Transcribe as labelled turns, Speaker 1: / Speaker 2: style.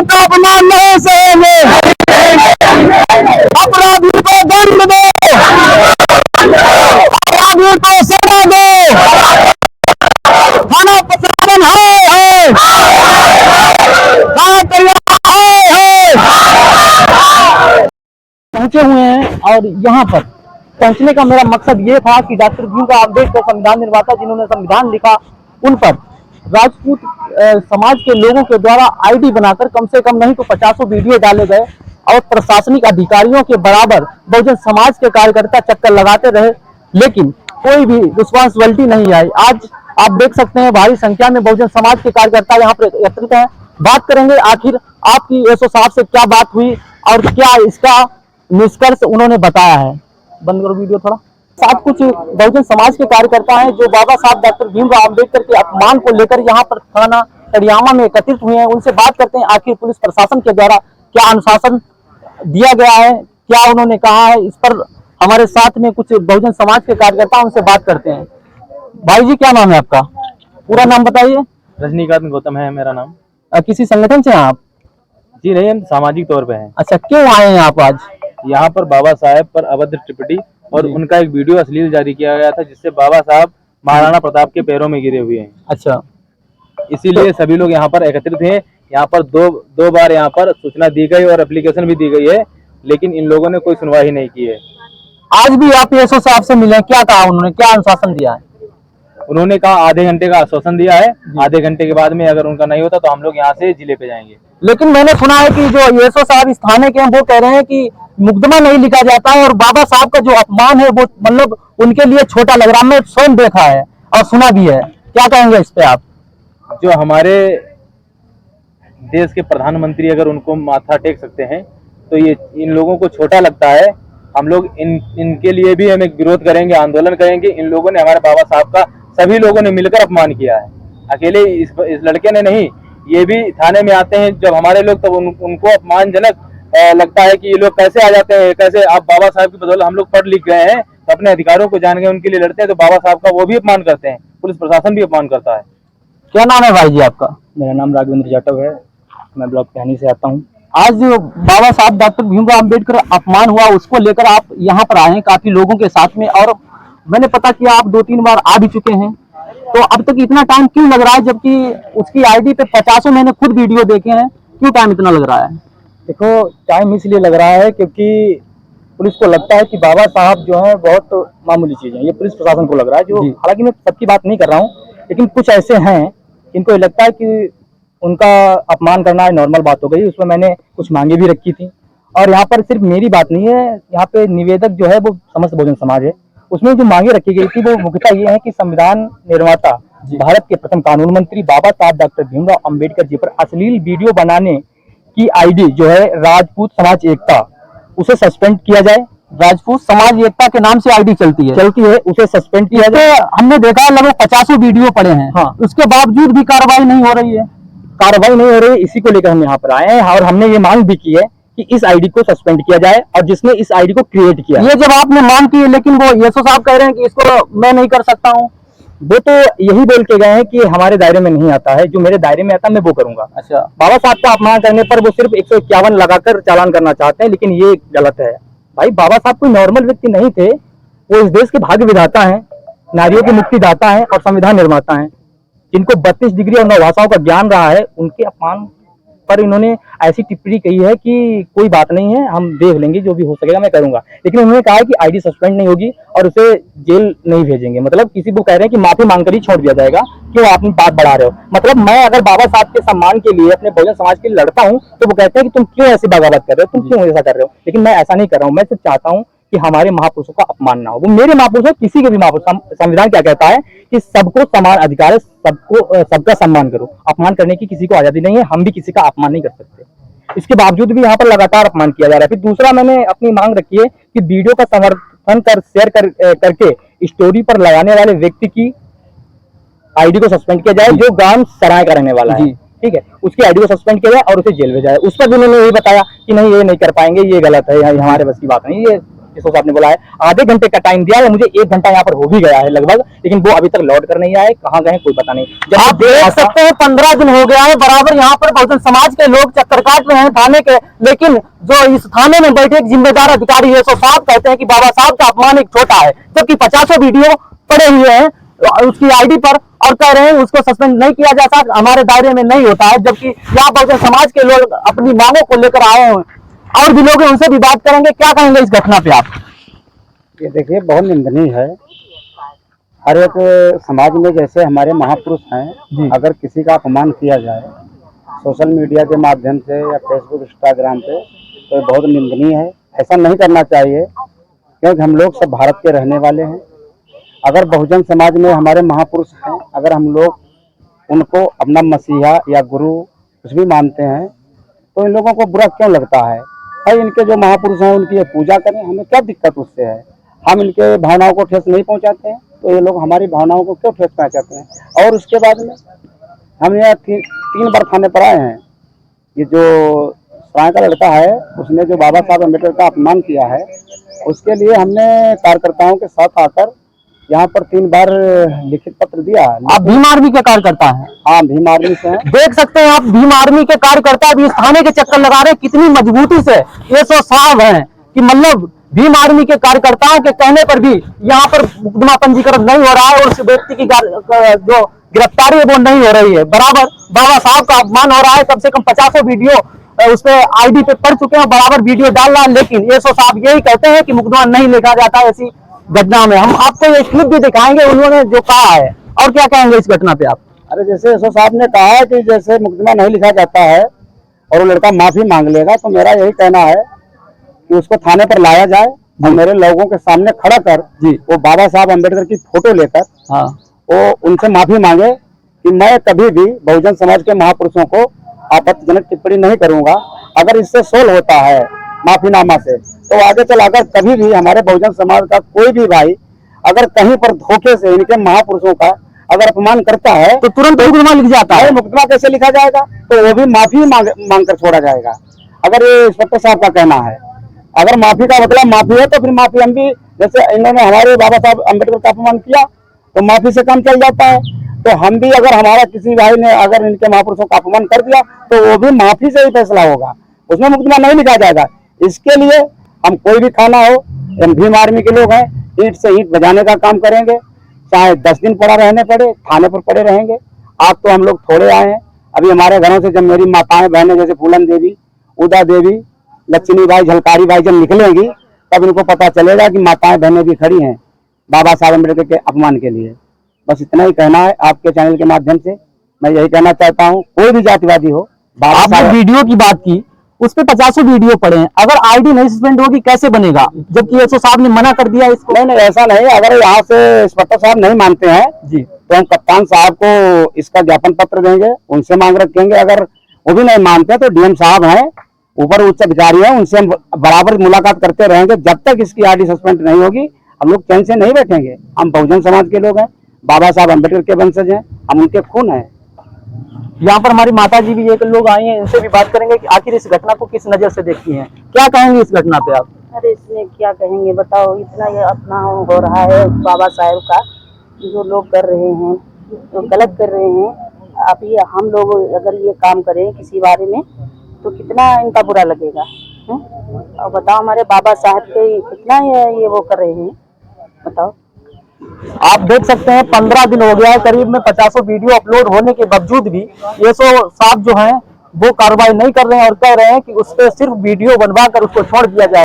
Speaker 1: का अपमान नहीं सहेंगे, अपराधी को दंड दो, अपराधी को सजा दो, थाना प्रशासन है, पहुंचे हुए हैं। और यहाँ पर पहुंचने का मेरा मकसद ये था कि डॉक्टर भीमराव अम्बेडकर संविधान निर्माता जिन्होंने संविधान लिखा, उन पर राजपूत समाज के लोगों के द्वारा आईडी बनाकर कम से कम नहीं तो 50 वीडियो डाले गए और प्रशासनिक अधिकारियों के बराबर बहुजन समाज के कार्यकर्ता चक्कर लगाते रहे, लेकिन कोई भी रिस्पॉन्सिबिलिटी नहीं आई। आज आप देख सकते हैं भारी संख्या में बहुजन समाज के कार्यकर्ता यहाँ पर एकत्रित हैं। बात करेंगे आखिर आपकी एसओ साहब से क्या बात हुई और क्या इसका निष्कर्ष उन्होंने बताया है। बंद करो वीडियो थोड़ा। साथ कुछ बहुजन समाज के कार्यकर्ता हैं जो बाबा साहब डॉक्टर भीमराव अम्बेडकर के अपमान को लेकर यहाँ पर थाना तड़ियामा में एकत्रित हुए हैं। उनसे बात करते हैं आखिर पुलिस प्रशासन के द्वारा क्या अनुशासन दिया गया है, क्या उन्होंने कहा है। इस पर हमारे साथ में कुछ बहुजन समाज के कार्यकर्ता, उनसे बात करते हैं। भाई जी क्या नाम है आपका, पूरा नाम बताइए।
Speaker 2: रजनीकांत गौतम है मेरा नाम।
Speaker 1: किसी संगठन से हैं आप?
Speaker 2: जी नहीं, हम सामाजिक तौर पे हैं।
Speaker 1: अच्छा, क्यों आए हैं आप आज
Speaker 2: यहाँ पर? बाबा साहब पर अभद्र टिप्पणी और उनका एक वीडियो अश्लील जारी किया गया था जिससे बाबा साहब महाराणा प्रताप के पैरों में गिरे हुए हैं।
Speaker 1: अच्छा,
Speaker 2: इसीलिए सभी लोग यहाँ पर एकत्रित हैं। यहाँ पर दो बार यहाँ पर सूचना दी गई और एप्लीकेशन भी दी गई है, लेकिन इन लोगों ने कोई सुनवाई नहीं की है।
Speaker 1: आज भी आप एसओ साहब से मिले, क्या कहा उन्होंने, क्या अनुशासन दिया है?
Speaker 2: उन्होंने कहा आधे घंटे का आश्वासन दिया है, आधे घंटे के बाद में अगर उनका नहीं होता तो हम लोग यहाँ से जिले पे जाएंगे।
Speaker 1: लेकिन मैंने सुना है कि जो एसओ साहब इस थाने के हैं वो कह रहे हैं कि मुकदमा नहीं लिखा जाता है और बाबा साहब का जो अपमान है वो मतलब उनके लिए छोटा लग रहा है। मैं स्वयं देखा है और सुना भी है, क्या कहेंगे इस पे आप?
Speaker 2: जो हमारे देश के प्रधानमंत्री अगर उनको माथा टेक सकते हैं तो ये इन लोगों को छोटा लगता है। हम लोग इनके लिए भी हम एक विरोध करेंगे, आंदोलन करेंगे। इन लोगों ने हमारे बाबा साहब का सभी लोगों ने मिलकर अपमान किया है, अकेले इस लड़के ने नहीं। ये भी थाने में आते हैं जब हमारे लोग, तब उनको अपमानजनक लगता है कि ये लोग कैसे आ जाते हैं, कैसे आप बाबा साहब की बदौलत हम लोग पढ़ लिख गए हैं तो अपने अधिकारों को जान गए, उनके लिए लड़ते हैं, तो बाबा साहब का वो भी अपमान करते हैं, पुलिस प्रशासन भी अपमान करता है।
Speaker 1: क्या नाम है भाई जी आपका?
Speaker 3: मेरा नाम राघवेंद्र जाटव है, मैं ब्लॉक टहनी से आता हूँ।
Speaker 1: आज जो बाबा साहब डॉक्टर भीमराव अम्बेडकर अपमान हुआ उसको लेकर आप यहाँ पर आए हैं काफी लोगों के साथ में, और मैंने पता किया आप 2-3 बार आ भी चुके हैं, तो अब तक इतना टाइम क्यों लग रहा है जबकि उसकी आईडी पे 50 मैंने खुद वीडियो देखे हैं, क्यों टाइम इतना लग रहा है?
Speaker 3: देखो, टाइम इसलिए लग रहा है क्योंकि पुलिस को लगता है कि बाबा साहब जो है बहुत मामूली चीज है, ये पुलिस प्रशासन को लग रहा है। जो हालांकि मैं सबकी बात नहीं कर रहा हूँ, लेकिन कुछ ऐसे हैं जिनको ये लगता है कि उनका अपमान करना नॉर्मल बात हो गई। उसमें मैंने कुछ मांगे भी रखी थी, और यहाँ पर सिर्फ मेरी बात नहीं है, यहाँ पे निवेदक जो है वो समस्त बहुजन समाज है। उसमें जो मांगे रखी गई थी वो मुख्यतः ये है कि संविधान निर्माता भारत के प्रथम कानून मंत्री बाबा साहब डॉक्टर भीमराव अम्बेडकर जी पर अश्लील वीडियो बनाने की आईडी जो है राजपूत समाज एकता, उसे सस्पेंड किया जाए।
Speaker 1: राजपूत समाज एकता के नाम से आईडी चलती है,
Speaker 3: उसे सस्पेंड किया जाए।
Speaker 1: हमने देखा लगभग 50 वीडियो पड़े हैं,
Speaker 3: हाँ,
Speaker 1: उसके बावजूद भी कार्रवाई नहीं हो रही है।
Speaker 3: कार्रवाई नहीं हो रही, इसी को लेकर हम यहाँ पर आए हैं और हमने ये मांग भी की है कि इस आईडी को सस्पेंड किया जाए और जिसने इस आईडी को क्रिएट किया।
Speaker 1: ये जब आपने मांग की, लेकिन वो एसओ साहब कह रहे हैं कि इसको मैं नहीं कर सकता हूँ।
Speaker 3: वो तो यही बोल के गए हैं कि हमारे दायरे में नहीं आता है, जो मेरे दायरे में आता है मैं वो करूंगा।
Speaker 1: अच्छा,
Speaker 3: बाबा साहब का अपमान करने पर वो सिर्फ 151 लगाकर चालान करना चाहते हैं, लेकिन ये गलत है। भाई, बाबा साहब कोई नॉर्मल व्यक्ति नहीं थे, वो इस देश के भाग्य विधाता है, नारियों की मुक्ति दाता है और संविधान निर्माता है, जिनको 32 डिग्री और 9 भाषाओं का ज्ञान रहा है। उनके अपमान पर इन्होंने ऐसी टिप्पणी कही है कि कोई बात नहीं है, हम देख लेंगे, जो भी हो सकेगा मैं करूंगा। लेकिन उन्होंने कहा है कि आईडी सस्पेंड नहीं होगी और उसे जेल नहीं भेजेंगे। मतलब किसी को कह रहे हैं कि माफी मांगकर ही छोड़ दिया जाएगा, क्यों आप बात बढ़ा रहे हो? मतलब मैं अगर बाबा साहब के सम्मान के लिए, अपने बहुजन समाज के लिए लड़ता हूँ तो वो कहते हैं कि तुम क्यों ऐसी बगावत कर रहे हो, तुम क्यों ऐसा कर रहे हो। लेकिन मैं ऐसा नहीं कर रहा हूँ, मैं सिर्फ चाहता हूँ कि हमारे महापुरुषों का अपमान ना हो। वो मेरे महापुरुष है, किसी के भी महापुरुष। संविधान क्या कहता है कि सबको समान अधिकार है, सबका सम्मान करो। अपमान करने की किसी को आजादी नहीं है, हम भी किसी का अपमान नहीं कर सकते। इसके बावजूद भी यहाँ पर लगातार अपमान किया जा रहा है। फिर दूसरा मैंने अपनी मांग रखी है कि वीडियो का समर्थन शेयर करके स्टोरी पर लगाने वाले व्यक्ति की आईडी को सस्पेंड किया जाए, जो ग्राम सराय का रहने वाला है। ठीक है, उसकी आईडी को सस्पेंड किया जाए और उसे जेल भेजा जाए। उस पर भी उन्होंने यही बताया कि नहीं, ये नहीं कर पाएंगे, ये गलत है, हमारे बस की बात नहीं, ये इसको साहब ने बोला है। आधे घंटे का टाइम दिया है, मुझे 1 घंटा यहाँ पर हो भी गया है लगभग, लेकिन वो अभी तक लौट कर नहीं आए, कहाँ गए कोई पता नहीं। जब
Speaker 1: आप देख सकते हैं 15 दिन हो गया है, बराबर यहाँ पर बहुजन समाज के लोग चक्कर काट रहे हैं थाने के, लेकिन जो इस थाने में बैठे एक जिम्मेदार अधिकारी है सो साहब कहते हैं कि बाबा साहब का अपमान एक छोटा है, जबकि 50 वीडियो पड़े हुए हैं उसकी आईडी पर और कह रहे हैं उसको सस्पेंड नहीं किया जा सकता, हमारे दायरे में नहीं होता है। जबकि यहाँ बहुजन समाज के लोग अपनी मांगों को लेकर आए हैं और भी लोग हैं, उनसे भी बात करेंगे। क्या कहेंगे इस घटना पे आप?
Speaker 4: ये देखिए बहुत निंदनीय है। हर एक समाज में जैसे हमारे महापुरुष हैं, अगर किसी का अपमान किया जाए सोशल मीडिया के माध्यम से या फेसबुक इंस्टाग्राम पे, तो बहुत निंदनीय है। ऐसा नहीं करना चाहिए, क्योंकि हम लोग सब भारत के रहने वाले हैं। अगर बहुजन समाज में हमारे महापुरुष हैं, अगर हम लोग उनको अपना मसीहा या गुरु कुछ भी मानते हैं, तो इन लोगों को बुरा क्यों लगता है? भाई इनके जो महापुरुष हैं उनकी ये पूजा करें, हमें क्या दिक्कत उससे है? हम इनके भावनाओं को ठेस नहीं पहुंचाते हैं, तो ये लोग हमारी भावनाओं को क्यों ठेस पहुंचाते हैं? और उसके बाद में हम यहाँ 3 बार थाने पर आए हैं। ये जो सराय का लड़का है उसने जो बाबा साहब अम्बेडकर का अपमान किया है, उसके लिए हमने कार्यकर्ताओं के साथ आकर यहाँ पर 3 बार लिखित पत्र दिया।
Speaker 1: आप भीम आर्मी के कार्यकर्ता हैं?
Speaker 4: हाँ, भीम आर्मी से हैं।
Speaker 1: देख सकते हैं आप भीम आर्मी के कार्यकर्ता भी इस थाने के चक्कर लगा रहे हैं। कितनी मजबूती से ये सो साहब हैं कि मतलब भीम आर्मी के कार्यकर्ताओं के कहने पर भी यहाँ पर मुकदमा पंजीकरण नहीं हो रहा है और उस व्यक्ति की जो गिरफ्तारी है वो नहीं हो रही है। बराबर बाबा साहब का अपमान हो रहा है। कम से कम 50 वीडियो उस पे आईडी पे पड़ चुके हैं, बराबर वीडियो डाल रहा है, लेकिन ये सो साहब यही कहते हैं कि मुकदमा नहीं लिखा जाता है ऐसी घटना में। हम आपको ये क्लिप भी दिखाएंगे उन्होंने जो कहा है। और क्या कहेंगे इस घटना पे आप?
Speaker 4: अरे जैसे एसओ साहब ने कहा है कि जैसे मुकदमा नहीं लिखा जाता है और वो लड़का माफी मांग लेगा, तो मेरा यही कहना है कि उसको थाने पर लाया जाए और मेरे लोगों के सामने खड़ा कर वो बाबा साहब अम्बेडकर की फोटो लेकर वो उनसे माफी मांगे कि मैं कभी भी बहुजन समाज के महापुरुषों को आपत्तिजनक टिप्पणी नहीं करूंगा। अगर इससे सोल्व होता है माफीनामा से, तो आगे चलाकर कभी भी हमारे बहुजन समाज का कोई भी भाई अगर कहीं पर धोखे से इनके महापुरुषों का अगर अपमान करता है
Speaker 1: तो तुरंत मुकदमा लिख जाता है।
Speaker 4: मुकदमा कैसे लिखा जाएगा? तो वो भी माफी मांग कर छोड़ा जाएगा। अगर ये इंस्पेक्टर साहब का कहना है, अगर माफी का मतलब माफी है, तो फिर माफी हम भी, जैसे इन्होंने हमारे बाबा साहब अम्बेडकर का अपमान किया तो माफी से काम चल जाता है, तो हम भी अगर हमारा किसी भाई ने अगर इनके महापुरुषों का अपमान कर दिया तो वो भी माफी से ही फैसला होगा, उसमें मुकदमा नहीं लिखा जाएगा। इसके लिए हम कोई भी थाना हो, हम भीम आर्मी के लोग हैं, ईंट से ईंट बजाने का काम करेंगे, चाहे 10 दिन पड़ा रहने पड़े, थाने पर पड़े रहेंगे। आज तो हम लोग थोड़े आए हैं, अभी हमारे घरों से जब मेरी माताएं बहनें जैसे फूलन देवी, उदा देवी, लक्ष्मी बाई, झलकारी बाई जब निकलेंगी, तब इनको पता चलेगा कि माताएं बहनें भी खड़ी हैं बाबा साहब अम्बेडकर के अपमान के लिए। बस इतना ही कहना है आपके चैनल के माध्यम से। मैं यही कहना चाहता हूँ, कोई भी जातिवादी हो।
Speaker 1: आपने वीडियो की बात की, उस पे 50 वीडियो पड़े हैं, अगर आईडी नहीं सस्पेंड होगी कैसे बनेगा, जबकि एसओ साहब ने मना कर दिया इसको?
Speaker 4: नहीं, ऐसा नहीं। अगर यहाँ से इंस्पेक्टर साहब नहीं मानते हैं
Speaker 1: जी,
Speaker 4: तो हम कप्तान साहब को इसका ज्ञापन पत्र देंगे, उनसे मांग रखेंगे। अगर वो भी नहीं मानते तो डीएम साहब हैं, ऊपर उच्च अधिकारी हैं, उनसे हम बराबर मुलाकात करते रहेंगे। जब तक इसकी आईडी सस्पेंड नहीं होगी हम लोग चैन से नहीं बैठेंगे। हम बहुजन समाज के लोग हैं, बाबा साहब अम्बेडकर के वंशज हैं, हम उनके खून हैं।
Speaker 1: यहाँ पर हमारी माता जी भी एक लोग आई हैं, इनसे भी बात करेंगे कि आखिर इस घटना को किस नजर से देखती हैं। क्या कहेंगे इस घटना पे आप?
Speaker 5: अरे इसमें क्या कहेंगे बताओ, इतना ये अपना हो रहा है बाबा साहब का, जो लोग कर रहे हैं तो गलत कर रहे हैं। अब ये हम लोग अगर ये काम करें किसी बारे में तो कितना इनका बुरा लगेगा है? और बताओ हमारे बाबा साहब के कितना ये वो कर रहे हैं, बताओ।
Speaker 1: आप देख सकते हैं 15 दिन हो गया है करीब में, 50 वीडियो अपलोड होने के बावजूद भी ये सो साहब जो हैं वो कार्रवाई नहीं कर रहे हैं और कह रहे हैं कि उस पर सिर्फ वीडियो बनवा कर उसको छोड़ दिया जाए।